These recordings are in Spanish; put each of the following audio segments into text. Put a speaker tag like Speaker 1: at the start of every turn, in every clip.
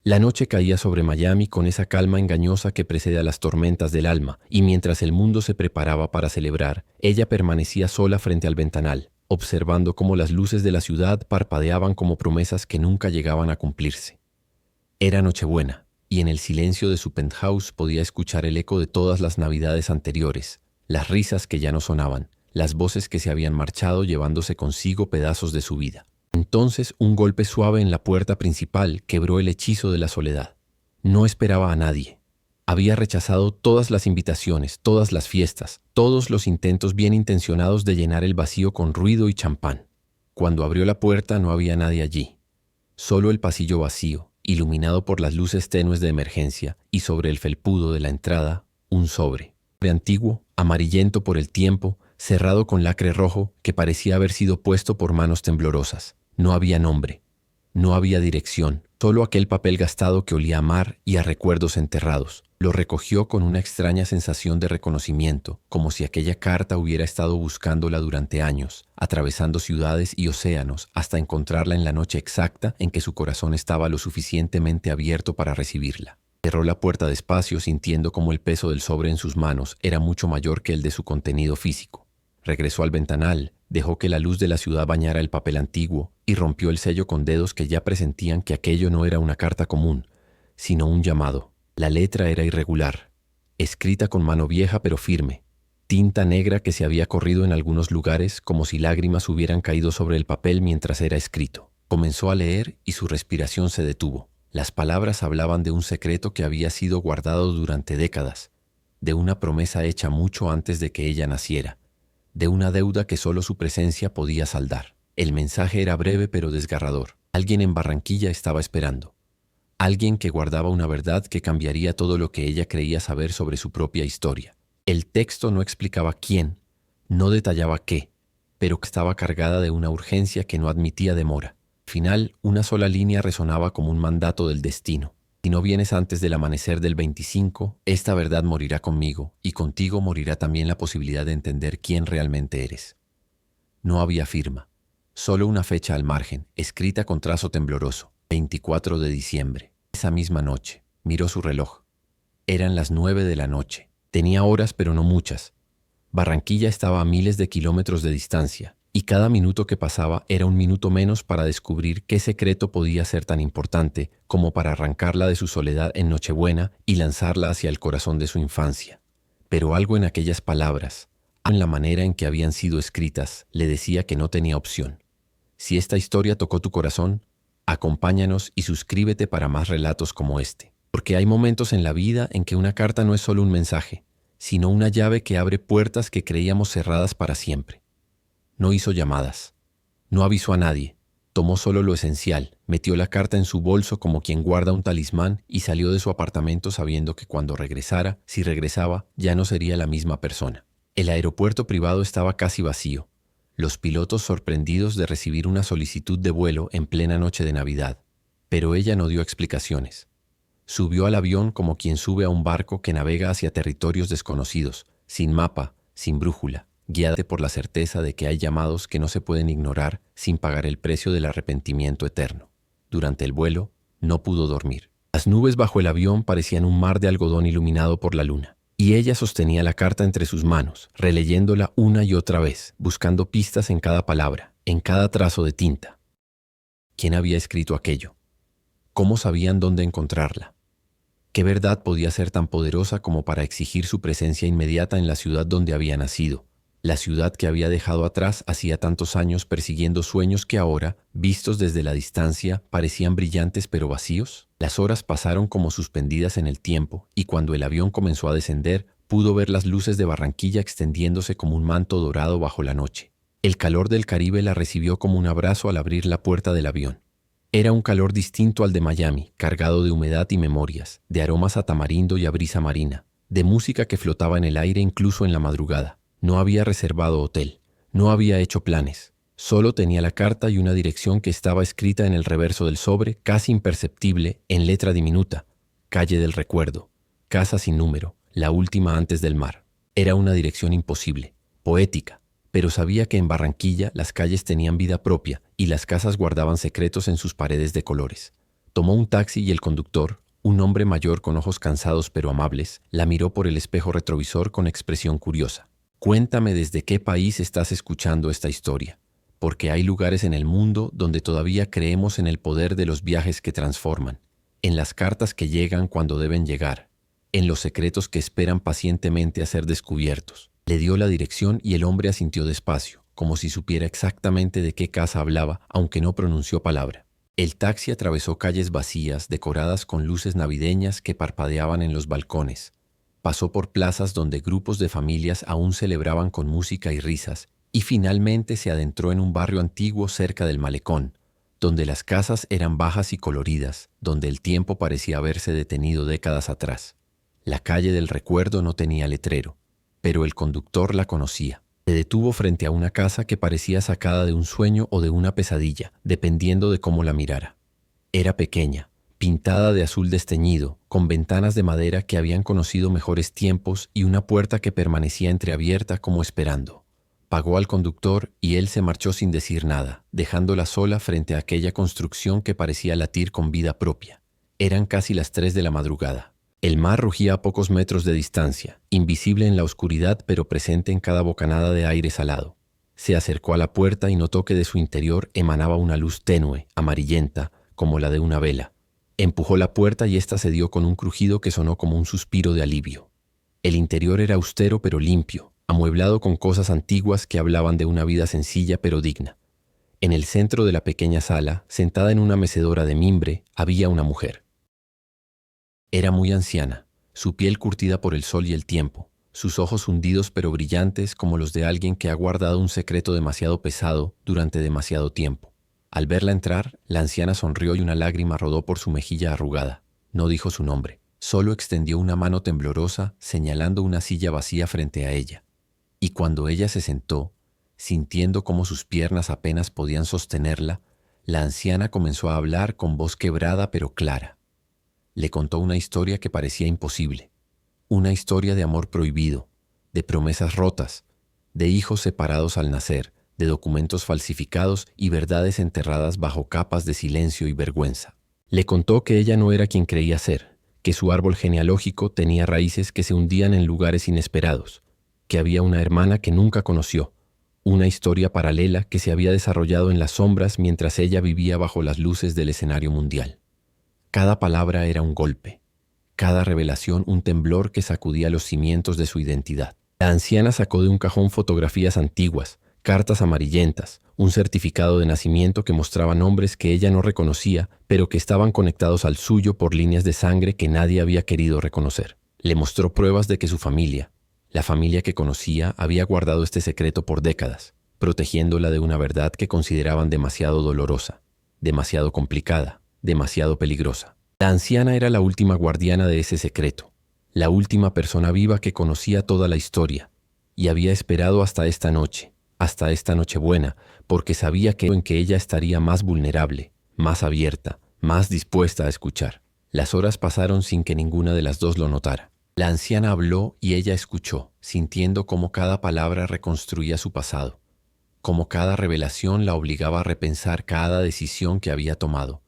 Speaker 1: La noche caía sobre Miami con esa calma engañosa que precede a las tormentas del alma, y mientras el mundo se preparaba para celebrar, ella permanecía sola frente al ventanal, observando cómo las luces de la ciudad parpadeaban como promesas que nunca llegaban a cumplirse. Era Nochebuena, y en el silencio de su penthouse podía escuchar el eco de todas las navidades anteriores, las risas que ya no sonaban, las voces que se habían marchado llevándose consigo pedazos de su vida. Entonces un golpe suave en la puerta principal quebró el hechizo de la soledad. No esperaba a nadie. Había rechazado todas las invitaciones, todas las fiestas, todos los intentos bien intencionados de llenar el vacío con ruido y champán. Cuando abrió la puerta no había nadie allí. Solo el pasillo vacío, iluminado por las luces tenues de emergencia, y sobre el felpudo de la entrada, un sobre antiguo, amarillento por el tiempo, cerrado con lacre rojo que parecía haber sido puesto por manos temblorosas. No había nombre, no había dirección, solo aquel papel gastado que olía a mar y a recuerdos enterrados. Lo recogió con una extraña sensación de reconocimiento, como si aquella carta hubiera estado buscándola durante años, atravesando ciudades y océanos hasta encontrarla en la noche exacta en que su corazón estaba lo suficientemente abierto para recibirla. Cerró la puerta despacio, sintiendo como el peso del sobre en sus manos era mucho mayor que el de su contenido físico. Regresó al ventanal, dejó que la luz de la ciudad bañara el papel antiguo y rompió el sello con dedos que ya presentían que aquello no era una carta común, sino un llamado. La letra era irregular, escrita con mano vieja pero firme, tinta negra que se había corrido en algunos lugares como si lágrimas hubieran caído sobre el papel mientras era escrito. Comenzó a leer y su respiración se detuvo. Las palabras hablaban de un secreto que había sido guardado durante décadas, de una promesa hecha mucho antes de que ella naciera, de una deuda que solo su presencia podía saldar. El mensaje era breve pero desgarrador. Alguien en Barranquilla estaba esperando. Alguien que guardaba una verdad que cambiaría todo lo que ella creía saber sobre su propia historia. El texto no explicaba quién, no detallaba qué, pero estaba cargada de una urgencia que no admitía demora. Al final, una sola línea resonaba como un mandato del destino. Si no vienes antes del amanecer del 25, esta verdad morirá conmigo, y contigo morirá también la posibilidad de entender quién realmente eres. No había firma, solo una fecha al margen, escrita con trazo tembloroso, 24 de diciembre. Esa misma noche, miró su reloj. Eran las 9 de la noche. Tenía horas, pero no muchas. Barranquilla estaba a miles de kilómetros de distancia, y cada minuto que pasaba era un minuto menos para descubrir qué secreto podía ser tan importante como para arrancarla de su soledad en Nochebuena y lanzarla hacia el corazón de su infancia. Pero algo en aquellas palabras, en la manera en que habían sido escritas, le decía que no tenía opción. Si esta historia tocó tu corazón, acompáñanos y suscríbete para más relatos como este. Porque hay momentos en la vida en que una carta no es solo un mensaje, sino una llave que abre puertas que creíamos cerradas para siempre. No hizo llamadas, no avisó a nadie, tomó solo lo esencial, metió la carta en su bolso como quien guarda un talismán y salió de su apartamento sabiendo que cuando regresara, si regresaba, ya no sería la misma persona. El aeropuerto privado estaba casi vacío, los pilotos sorprendidos de recibir una solicitud de vuelo en plena noche de Navidad, pero ella no dio explicaciones. Subió al avión como quien sube a un barco que navega hacia territorios desconocidos, sin mapa, sin brújula, guiada por la certeza de que hay llamados que no se pueden ignorar sin pagar el precio del arrepentimiento eterno. Durante el vuelo, no pudo dormir. Las nubes bajo el avión parecían un mar de algodón iluminado por la luna, y ella sostenía la carta entre sus manos, releyéndola una y otra vez, buscando pistas en cada palabra, en cada trazo de tinta. ¿Quién había escrito aquello? ¿Cómo sabían dónde encontrarla? ¿Qué verdad podía ser tan poderosa como para exigir su presencia inmediata en la ciudad donde había nacido? La ciudad que había dejado atrás hacía tantos años persiguiendo sueños que ahora, vistos desde la distancia, parecían brillantes pero vacíos. Las horas pasaron como suspendidas en el tiempo, y cuando el avión comenzó a descender, pudo ver las luces de Barranquilla extendiéndose como un manto dorado bajo la noche. El calor del Caribe la recibió como un abrazo al abrir la puerta del avión. Era un calor distinto al de Miami, cargado de humedad y memorias, de aromas a tamarindo y a brisa marina, de música que flotaba en el aire incluso en la madrugada. No había reservado hotel, no había hecho planes. Solo tenía la carta y una dirección que estaba escrita en el reverso del sobre, casi imperceptible, en letra diminuta. Calle del Recuerdo, casa sin número, la última antes del mar. Era una dirección imposible, poética, pero sabía que en Barranquilla las calles tenían vida propia y las casas guardaban secretos en sus paredes de colores. Tomó un taxi y el conductor, un hombre mayor con ojos cansados pero amables, la miró por el espejo retrovisor con expresión curiosa. Cuéntame desde qué país estás escuchando esta historia, porque hay lugares en el mundo donde todavía creemos en el poder de los viajes que transforman, en las cartas que llegan cuando deben llegar, en los secretos que esperan pacientemente a ser descubiertos. Le dio la dirección y el hombre asintió despacio, como si supiera exactamente de qué casa hablaba, aunque no pronunció palabra. El taxi atravesó calles vacías, decoradas con luces navideñas que parpadeaban en los balcones. Pasó por plazas donde grupos de familias aún celebraban con música y risas, y finalmente se adentró en un barrio antiguo cerca del malecón, donde las casas eran bajas y coloridas, donde el tiempo parecía haberse detenido décadas atrás. La calle del recuerdo no tenía letrero, pero el conductor la conocía. Se detuvo frente a una casa que parecía sacada de un sueño o de una pesadilla, dependiendo de cómo la mirara. Era pequeña, pintada de azul desteñido, con ventanas de madera que habían conocido mejores tiempos y una puerta que permanecía entreabierta como esperando. Pagó al conductor y él se marchó sin decir nada, dejándola sola frente a aquella construcción que parecía latir con vida propia. Eran casi las 3 de la madrugada. El mar rugía a pocos metros de distancia, invisible en la oscuridad pero presente en cada bocanada de aire salado. Se acercó a la puerta y notó que de su interior emanaba una luz tenue, amarillenta, como la de una vela. Empujó la puerta y ésta se dio con un crujido que sonó como un suspiro de alivio. El interior era austero pero limpio, amueblado con cosas antiguas que hablaban de una vida sencilla pero digna. En el centro de la pequeña sala, sentada en una mecedora de mimbre, había una mujer. Era muy anciana, su piel curtida por el sol y el tiempo, sus ojos hundidos pero brillantes como los de alguien que ha guardado un secreto demasiado pesado durante demasiado tiempo. Al verla entrar, la anciana sonrió y una lágrima rodó por su mejilla arrugada. No dijo su nombre, solo extendió una mano temblorosa señalando una silla vacía frente a ella. Y cuando ella se sentó, sintiendo cómo sus piernas apenas podían sostenerla, la anciana comenzó a hablar con voz quebrada pero clara. Le contó una historia que parecía imposible, una historia de amor prohibido, de promesas rotas, de hijos separados al nacer, de documentos falsificados y verdades enterradas bajo capas de silencio y vergüenza. Le contó que ella no era quien creía ser, que su árbol genealógico tenía raíces que se hundían en lugares inesperados, que había una hermana que nunca conoció, una historia paralela que se había desarrollado en las sombras mientras ella vivía bajo las luces del escenario mundial. Cada palabra era un golpe, cada revelación un temblor que sacudía los cimientos de su identidad. La anciana sacó de un cajón fotografías antiguas, cartas amarillentas, un certificado de nacimiento que mostraba nombres que ella no reconocía, pero que estaban conectados al suyo por líneas de sangre que nadie había querido reconocer. Le mostró pruebas de que su familia, la familia que conocía, había guardado este secreto por décadas, protegiéndola de una verdad que consideraban demasiado dolorosa, demasiado complicada, demasiado peligrosa. La anciana era la última guardiana de ese secreto, la última persona viva que conocía toda la historia, y había esperado hasta esta noche, hasta esta Nochebuena, porque sabía que ella estaría más vulnerable, más abierta, más dispuesta a escuchar. Las horas pasaron sin que ninguna de las dos lo notara. La anciana habló y ella escuchó, sintiendo cómo cada palabra reconstruía su pasado, cómo cada revelación la obligaba a repensar cada decisión que había tomado,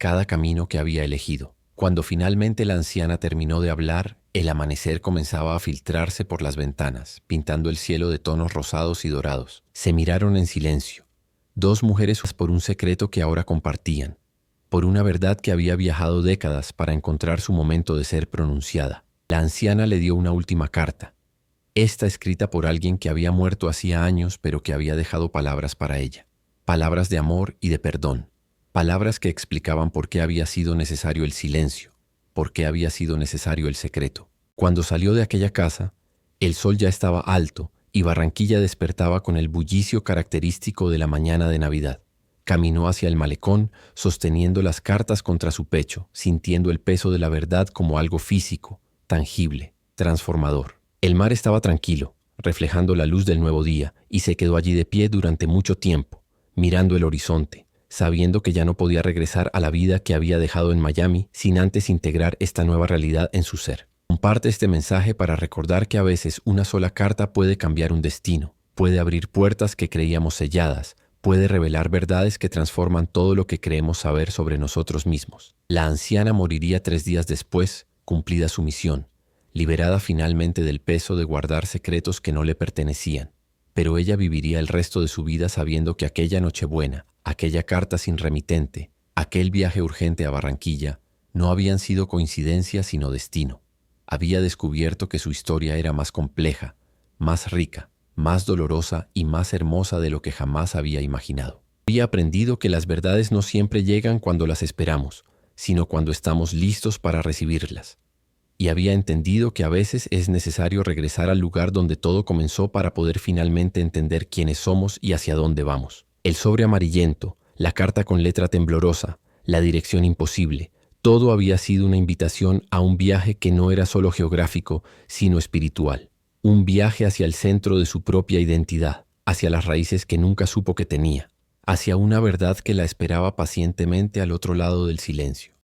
Speaker 1: cada camino que había elegido. Cuando finalmente la anciana terminó de hablar, el amanecer comenzaba a filtrarse por las ventanas, pintando el cielo de tonos rosados y dorados. Se miraron en silencio, dos mujeres por un secreto que ahora compartían, por una verdad que había viajado décadas para encontrar su momento de ser pronunciada. La anciana le dio una última carta, esta escrita por alguien que había muerto hacía años pero que había dejado palabras para ella, palabras de amor y de perdón. Palabras que explicaban por qué había sido necesario el silencio, por qué había sido necesario el secreto. Cuando salió de aquella casa, el sol ya estaba alto y Barranquilla despertaba con el bullicio característico de la mañana de Navidad. Caminó hacia el malecón, sosteniendo las cartas contra su pecho, sintiendo el peso de la verdad como algo físico, tangible, transformador. El mar estaba tranquilo, reflejando la luz del nuevo día, y se quedó allí de pie durante mucho tiempo, mirando el horizonte, sabiendo que ya no podía regresar a la vida que había dejado en Miami sin antes integrar esta nueva realidad en su ser. Comparte este mensaje para recordar que a veces una sola carta puede cambiar un destino, puede abrir puertas que creíamos selladas, Puede revelar verdades que transforman todo lo que creemos saber sobre nosotros mismos. La anciana moriría 3 días después, cumplida su misión, liberada finalmente del peso de guardar secretos que no le pertenecían. Pero ella viviría el resto de su vida sabiendo que aquella Nochebuena, aquella carta sin remitente, aquel viaje urgente a Barranquilla, no habían sido coincidencia sino destino. Había descubierto que su historia era más compleja, más rica, más dolorosa y más hermosa de lo que jamás había imaginado. Había aprendido que las verdades no siempre llegan cuando las esperamos, sino cuando estamos listos para recibirlas. Y había entendido que a veces es necesario regresar al lugar donde todo comenzó para poder finalmente entender quiénes somos y hacia dónde vamos. El sobre amarillento, la carta con letra temblorosa, la dirección imposible, todo había sido una invitación a un viaje que no era solo geográfico, sino espiritual. Un viaje hacia el centro de su propia identidad, hacia las raíces que nunca supo que tenía, hacia una verdad que la esperaba pacientemente al otro lado del silencio.